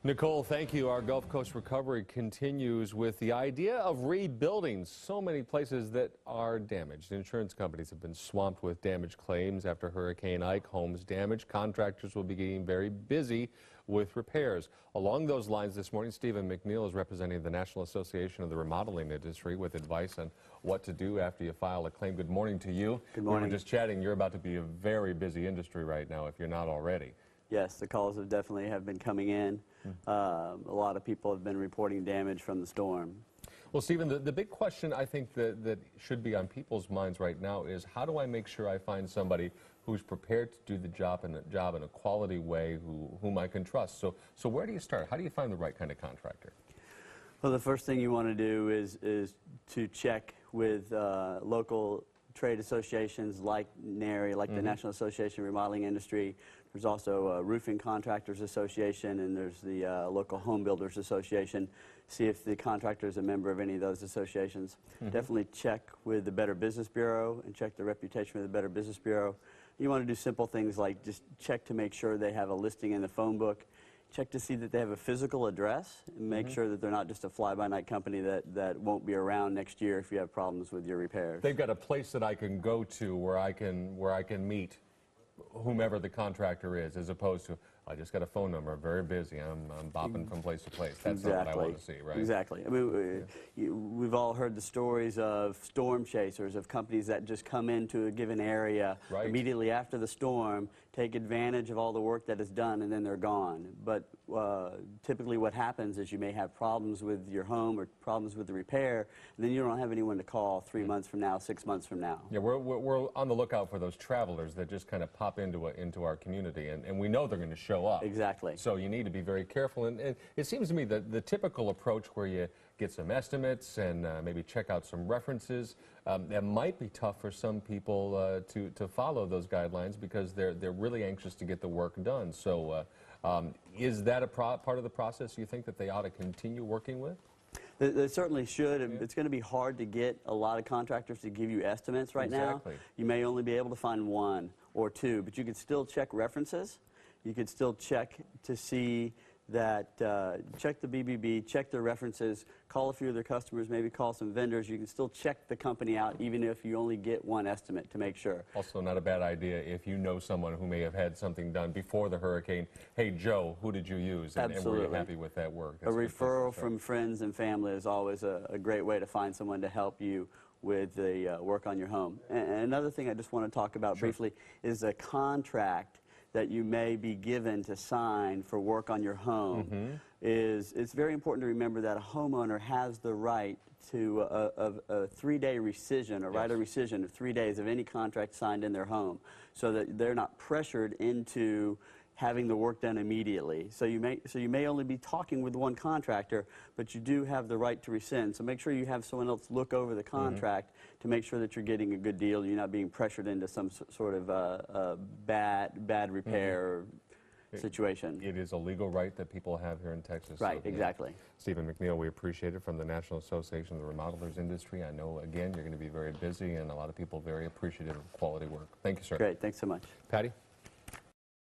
Nicole, thank you. Our Gulf Coast recovery continues with the idea of rebuilding so many places that are damaged. Insurance companies have been swamped with damage claims after Hurricane Ike. Homes damaged. Contractors will be getting very busy with repairs. Along those lines this morning, Stephen McNeil is representing the National Association of the Remodeling Industry with advice on what to do after you file a claim. Good morning to you. Good morning. We were just chatting. You're about to be a very busy industry right now if you're not already. Yes, the calls have definitely been coming in. A lot of people have been reporting damage from the storm. Well, Stephen, the big question I think that should be on people's minds right now is how do I make sure I find somebody who's prepared to do the job in a quality way, whom I can trust? So where do you start? How do you find the right kind of contractor? Well, the first thing you want to do is to check with local trade associations like NARI, like the National Association of Remodeling Industry. There's also a Roofing Contractors Association, and there's the local Home Builders Association. See if the contractor is a member of any of those associations. Definitely check with the Better Business Bureau and check the reputation with the Better Business Bureau. You want to do simple things like just check to make sure they have a listing in the phone book. Check to see that they have a physical address and make sure that they're not just a fly-by-night company that won't be around next year if you have problems with your repairs. They've got a place that I can go to where I can meet whomever the contractor is, as opposed to, I just got a phone number, I'm very busy, I'm bopping from place to place. That's not what I want to see, right? Exactly. I mean, we've all heard the stories of storm chasers, of companies that just come into a given area immediately after the storm, take advantage of all the work that is done, and then they're gone. But typically what happens is you may have problems with your home or problems with the repair, and then you don't have anyone to call 3 months from now, 6 months from now. Yeah, we're on the lookout for those travelers that just kind of pop into our community, and we know they're going to show up. Exactly. So you need to be very careful, and it seems to me that the typical approach where you get some estimates and maybe check out some references, that might be tough for some people to follow those guidelines because they're really anxious to get the work done. So is that a part of the process you think that they ought to continue working with? They certainly should. It's going to be hard to get a lot of contractors to give you estimates right now. You may only be able to find one or two, but you could still check references. You could still check to see that, check the BBB, check their references, call a few of their customers, maybe call some vendors. You can still check the company out even if you only get one estimate to make sure. Also not a bad idea if you know someone who may have had something done before the hurricane. Hey, Joe, who did you use? And were you happy with that work? That's a referral from friends and family is always a great way to find someone to help you with the work on your home. And another thing I just want to talk about briefly is a contract that you may be given to sign for work on your home. It's very important to remember that a homeowner has the right to a 3-day rescission, a right of rescission of 3 days of any contract signed in their home, so that they're not pressured into having the work done immediately. So you may only be talking with one contractor, but you do have the right to rescind. So make sure you have someone else look over the contract to make sure that you're getting a good deal. You're not being pressured into some sort of bad repair situation. It is a legal right that people have here in Texas. Right, so, exactly. Stephen McNeil, we appreciate it, from the National Association of the Remodelers Industry. I know, again, you're going to be very busy, and a lot of people very appreciative of quality work. Thank you, sir. Great, thanks so much. Patty?